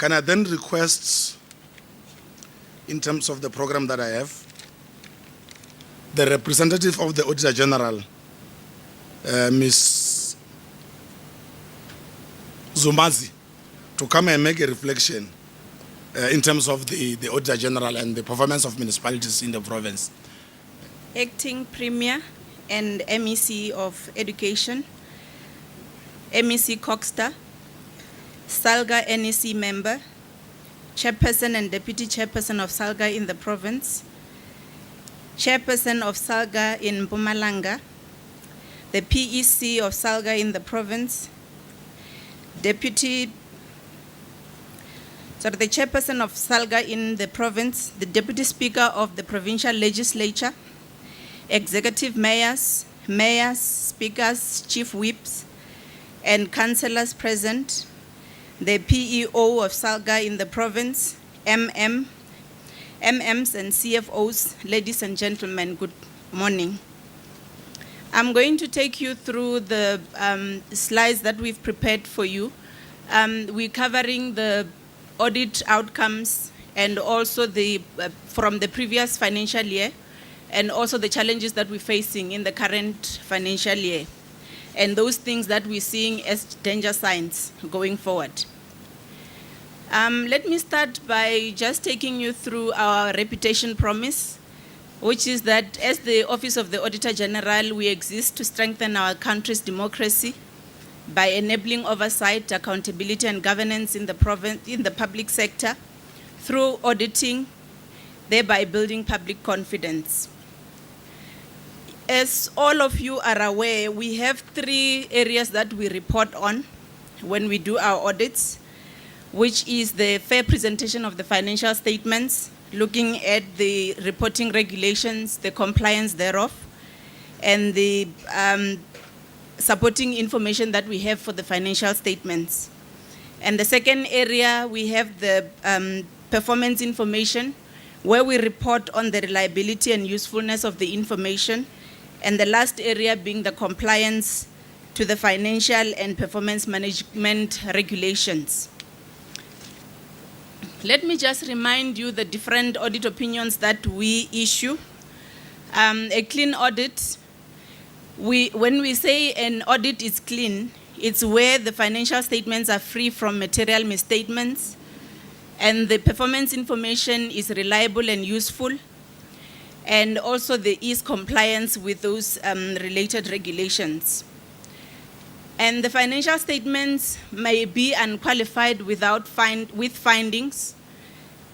Can I then request, in terms of the program that I have, the representative of the Auditor-General, Ms. Dhumazi, to come and make a reflection in terms of the Auditor-General and the performance of municipalities in the province. Acting Premier and MEC of Education, MEC Coxter, SALGA NEC member, Chairperson and Deputy Chairperson of SALGA in the province, Chairperson of SALGA in Mpumalanga, the PEC of SALGA in the province, the Chairperson of SALGA in the province, the Deputy Speaker of the Provincial Legislature, Executive Mayors, Speakers, Chief Whips, and Councillors present, the PEO of SALGA in the province, MMs and CFOs, ladies and gentlemen, good morning. I'm going to take you through the slides that we've prepared for you. We're covering the audit outcomes and also from the previous financial year, and also the challenges that we're facing in the current financial year, and those things that we're seeing as danger signs going forward. Let me start by just taking you through our reputation promise, which is that as the Office of the Auditor-General, we exist to strengthen our country's democracy by enabling oversight, accountability, and governance in the public sector through auditing, thereby building public confidence. As all of you are aware, we have 3 areas that we report on when we do our audits, which is the fair presentation of the financial statements, looking at the reporting regulations, the compliance thereof, and the supporting information that we have for the financial statements. And the second area, we have the performance information, where we report on the reliability and usefulness of the information, and the last area being the compliance to the financial and performance management regulations. Let me just remind you the different audit opinions that we issue. A clean audit, when we say an audit is clean, it's where the financial statements are free from material misstatements, and the performance information is reliable and useful, and also there is compliance with those related regulations. And the financial statements may be unqualified with findings,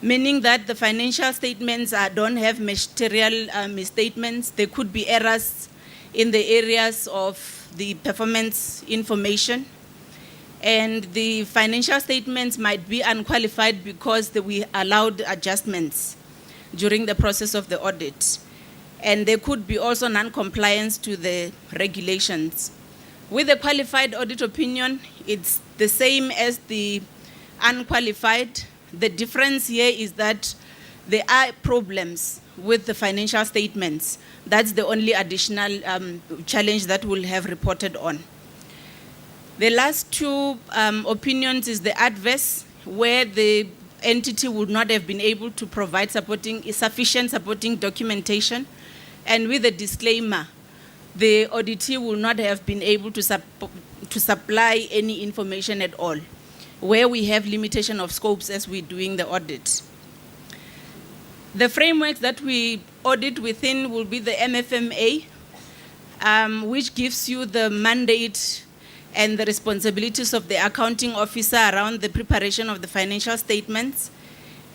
meaning that the financial statements don't have material misstatements. There could be errors in the areas of the performance information. And the financial statements might be unqualified because we allowed adjustments during the process of the audit. And there could be also non-compliance to the regulations. With the qualified audit opinion, it's the same as the unqualified. The difference here is that there are problems with the financial statements. That's the only additional challenge that we'll have reported on. The last 2 opinions is the adverse, where the entity would not have been able to provide sufficient supporting documentation, and with a disclaimer, the auditee will not have been able to supply any information at all, where we have limitation of scopes as we're doing the audit. The framework that we audit within will be the MFMA, which gives you the mandate and the responsibilities of the accounting officer around the preparation of the financial statements.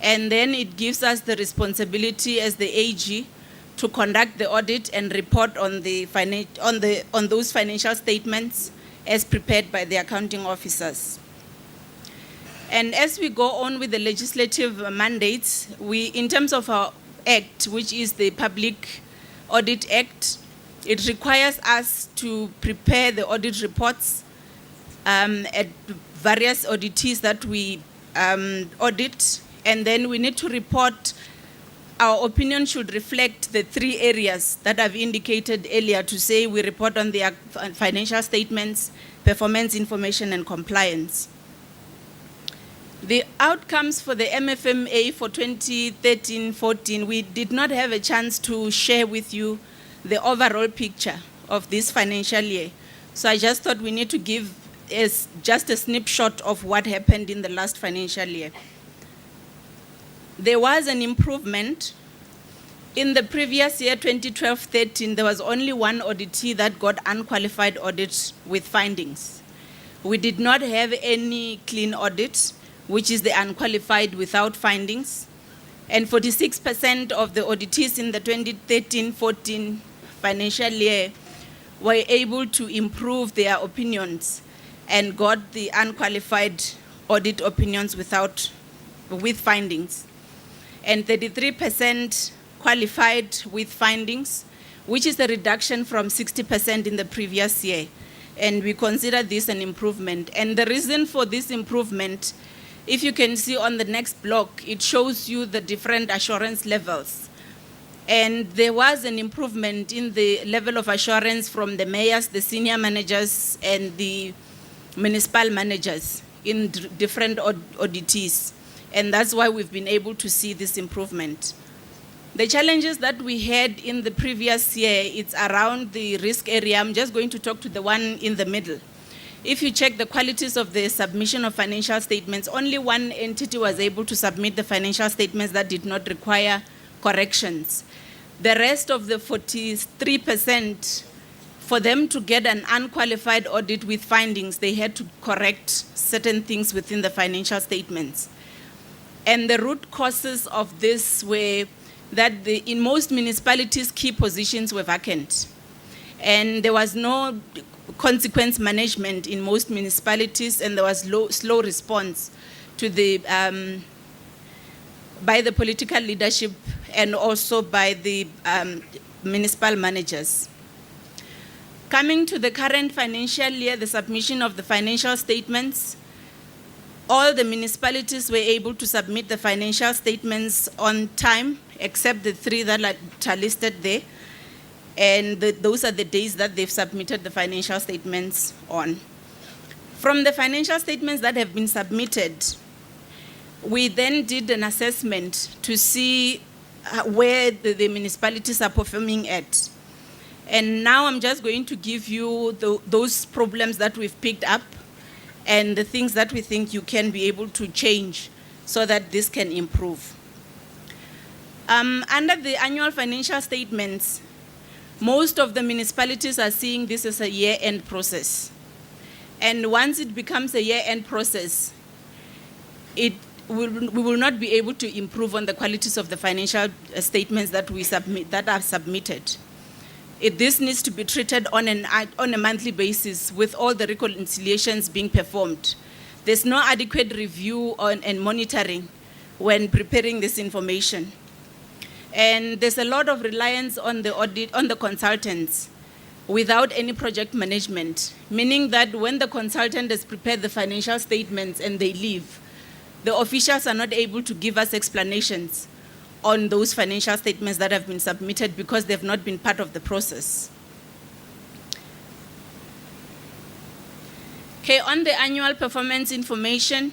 And then it gives us the responsibility as the AG to conduct the audit and report on those financial statements as prepared by the accounting officers. And as we go on with the legislative mandates, in terms of our act, which is the Public Audit Act, it requires us to prepare the audit reports at various auditees that we audit, and then we need to report. Our opinion should reflect the 3 areas that I've indicated earlier, to say we report on the financial statements, performance information, and compliance. The outcomes for the MFMA for 2013-14, we did not have a chance to share with you the overall picture of this financial year. So I just thought we need to give just a snapshot of what happened in the last financial year. There was an improvement. In the previous year, 2012-13, there was only one auditee that got unqualified audit with findings. We did not have any clean audit, which is the unqualified without findings. And 46% of the auditees in the 2013-14 financial year were able to improve their opinions and got the unqualified audit opinions with findings. And 33% qualified with findings, which is a reduction from 60% in the previous year. And we consider this an improvement. And the reason for this improvement, if you can see on the next block, it shows you the different assurance levels. And there was an improvement in the level of assurance from the mayors, the senior managers, and the municipal managers in different auditees. And that's why we've been able to see this improvement. The challenges that we had in the previous year, it's around the risk area. I'm just going to talk to the one in the middle. If you check the qualities of the submission of financial statements, only one entity was able to submit the financial statements that did not require corrections. The rest of the 43%, for them to get an unqualified audit with findings, they had to correct certain things within the financial statements. And the root causes of this were that in most municipalities, key positions were vacant. And there was no consequence management in most municipalities, and there was slow response to by the political leadership and also by the municipal managers. Coming to the current financial year, the submission of the financial statements, all the municipalities were able to submit the financial statements on time, except the 3 that are listed there. And those are the days that they've submitted the financial statements on. From the financial statements that have been submitted, we then did an assessment to see where the municipalities are performing at. And now I'm just going to give you those problems that we've picked up and the things that we think you can be able to change so that this can improve. Under the annual financial statements, most of the municipalities are seeing this as a year-end process. And once it becomes a year-end process, we will not be able to improve on the qualities of the financial statements that are submitted. This needs to be treated on a monthly basis with all the reconciliations being performed. There's no adequate review and monitoring when preparing this information. And there's a lot of reliance on the consultants without any project management, meaning that when the consultant has prepared the financial statements and they leave, the officials are not able to give us explanations on those financial statements that have been submitted because they've not been part of the process. Okay, on the annual performance information,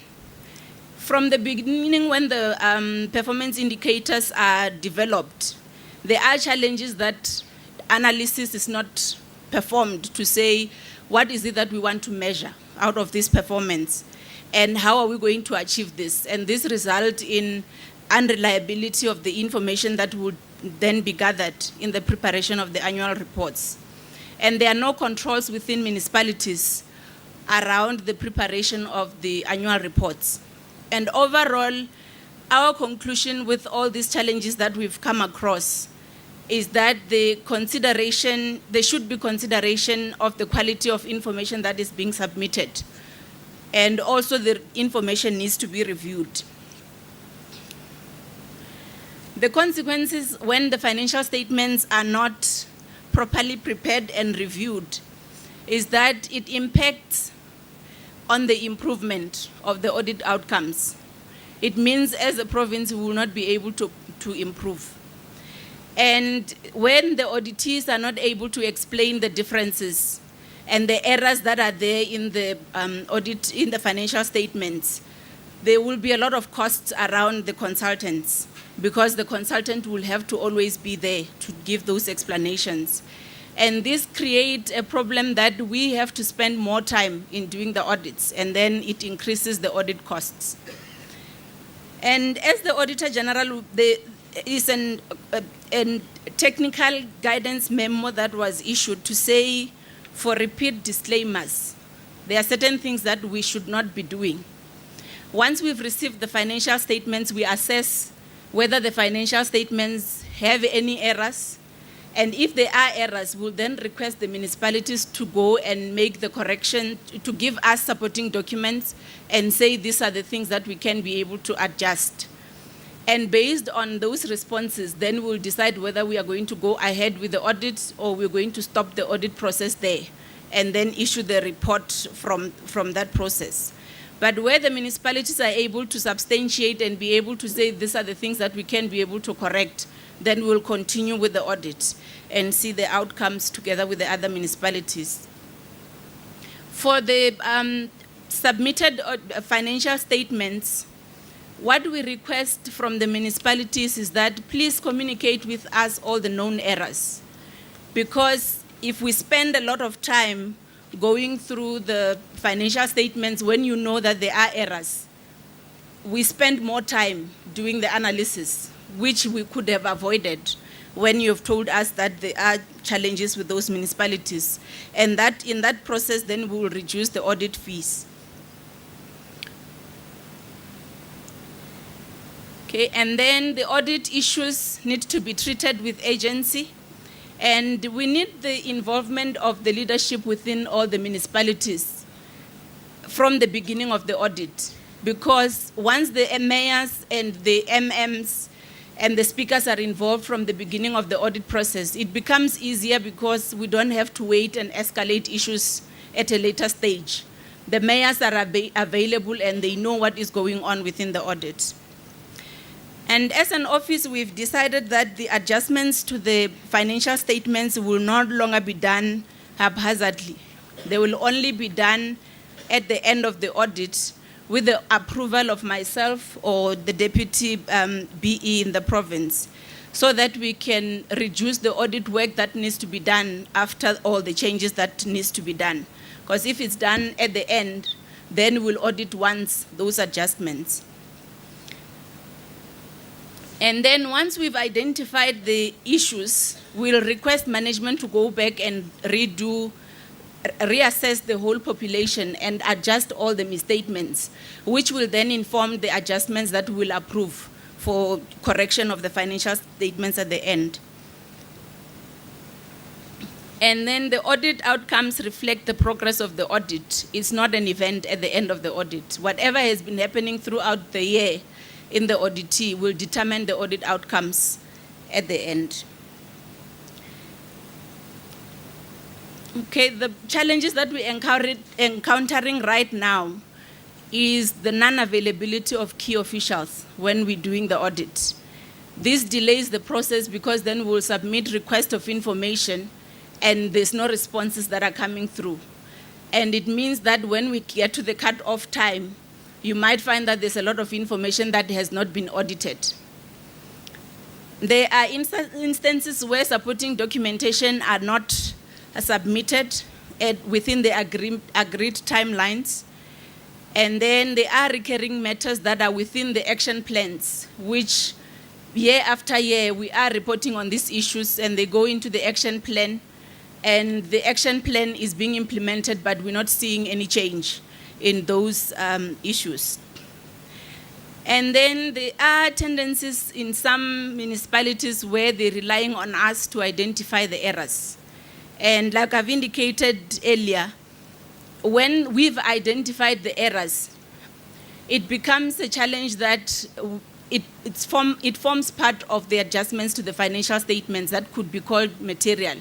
from the beginning when the performance indicators are developed, there are challenges that analysis is not performed to say what is it that we want to measure out of this performance and how are we going to achieve this. And this results in unreliability of the information that would then be gathered in the preparation of the annual reports. And there are no controls within municipalities around the preparation of the annual reports. And overall, our conclusion with all these challenges that we've come across is that there should be consideration of the quality of information that is being submitted. And also the information needs to be reviewed. The consequences when the financial statements are not properly prepared and reviewed is that it impacts on the improvement of the audit outcomes. It means as a province we will not be able to improve. And when the auditees are not able to explain the differences and the errors that are there in the audit, in the financial statements, there will be a lot of costs around the consultants, because the consultant will have to always be there to give those explanations. And this creates a problem that we have to spend more time in doing the audits, and then it increases the audit costs. And as the Auditor-General, there is a technical guidance memo that was issued to say, for repeat disclaimers, there are certain things that we should not be doing. Once we've received the financial statements, we assess whether the financial statements have any errors. And if there are errors, we'll then request the municipalities to go and make the correction, to give us supporting documents and say these are the things that we can be able to adjust. And based on those responses, then we'll decide whether we are going to go ahead with the audit or we're going to stop the audit process there and then issue the report from that process. But where the municipalities are able to substantiate and be able to say these are the things that we can be able to correct, then we'll continue with the audit and see the outcomes together with the other municipalities. For the submitted financial statements, what we request from the municipalities is that please communicate with us all the known errors. Because if we spend a lot of time going through the financial statements when you know that there are errors, we spend more time doing the analysis, which we could have avoided when you have told us that there are challenges with those municipalities. And that in that process, then we will reduce the audit fees. Okay, and then the audit issues need to be treated with agency. And we need the involvement of the leadership within all the municipalities from the beginning of the audit. Because once the mayors and the MMs and the speakers are involved from the beginning of the audit process, it becomes easier because we don't have to wait and escalate issues at a later stage. The mayors are available and they know what is going on within the audit. And as an office, we've decided that the adjustments to the financial statements will no longer be done haphazardly. They will only be done at the end of the audit with the approval of myself or the deputy BE in the province, so that we can reduce the audit work that needs to be done after all the changes that needs to be done. Because if it's done at the end, then we'll audit once those adjustments. And then once we've identified the issues, we'll request management to go back and reassess the whole population and adjust all the misstatements, which will then inform the adjustments that we'll approve for correction of the financial statements at the end. And then the audit outcomes reflect the progress of the audit. It's not an event at the end of the audit. Whatever has been happening throughout the year in the auditee will determine the audit outcomes at the end. Okay, the challenges that we're encountering right now is the non-availability of key officials when we're doing the audit. This delays the process because then we'll submit requests of information and there's no responses that are coming through. And it means that when we get to the cut-off time, you might find that there's a lot of information that has not been audited. There are instances where supporting documentation are not submitted within the agreed timelines. And then there are recurring matters that are within the action plans, which year after year we are reporting on these issues, and they go into the action plan, and the action plan is being implemented, but we're not seeing any change in those issues. And then there are tendencies in some municipalities where they're relying on us to identify the errors. And like I've indicated earlier, when we've identified the errors, it becomes a challenge that it forms part of the adjustments to the financial statements that could be called material.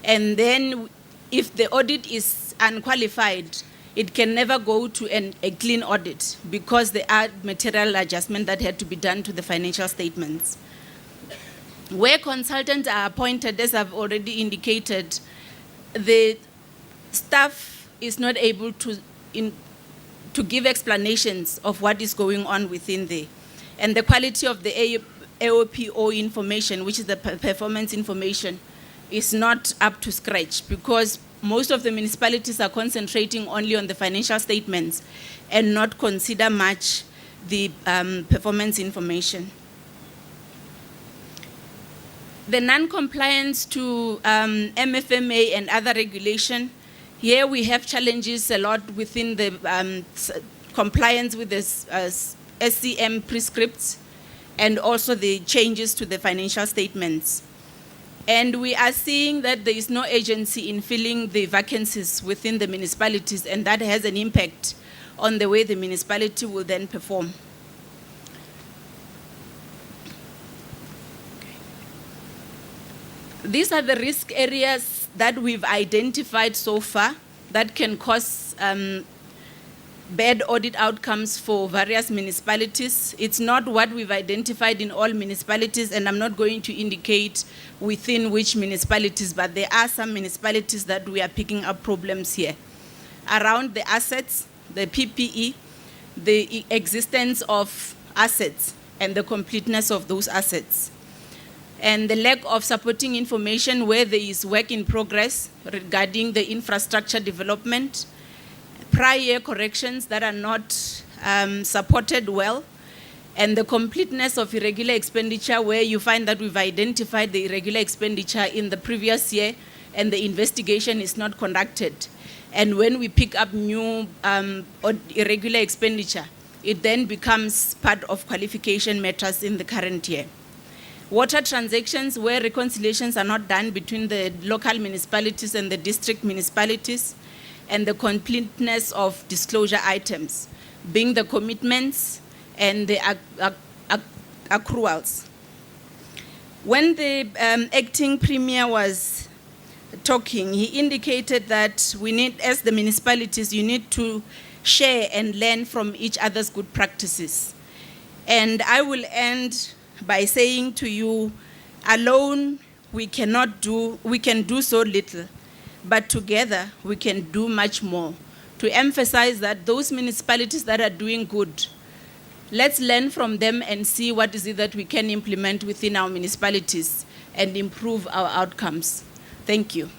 And then if the audit is unqualified, it can never go to a clean audit because there are material adjustments that had to be done to the financial statements. Where consultants are appointed, as I've already indicated, the staff is not able to to give explanations of what is going on within there. And the quality of the AOPO information, which is the performance information, is not up to scratch, because most of the municipalities are concentrating only on the financial statements and not consider much the performance information. The non-compliance to MFMA and other regulation, here we have challenges a lot within the compliance with the SCM prescripts and also the changes to the financial statements. And we are seeing that there is no agency in filling the vacancies within the municipalities, and that has an impact on the way the municipality will then perform. These are the risk areas that we've identified so far that can cause bad audit outcomes for various municipalities. It's not what we've identified in all municipalities, and I'm not going to indicate within which municipalities, but there are some municipalities that we are picking up problems here. Around the assets, the PPE, the existence of assets, and the completeness of those assets. And the lack of supporting information where there is work in progress regarding the infrastructure development, prior corrections that are not supported well, and the completeness of irregular expenditure where you find that we've identified the irregular expenditure in the previous year and the investigation is not conducted. And when we pick up new irregular expenditure, it then becomes part of qualification matters in the current year. Water transactions where reconciliations are not done between the local municipalities and the district municipalities, and the completeness of disclosure items, being the commitments and the accruals. When the acting premier was talking, he indicated that we need, as the municipalities, you need to share and learn from each other's good practices. And I will end by saying to you, alone we can do so little, but together we can do much more. To emphasize that those municipalities that are doing good, let's learn from them and see what is it that we can implement within our municipalities and improve our outcomes. Thank you.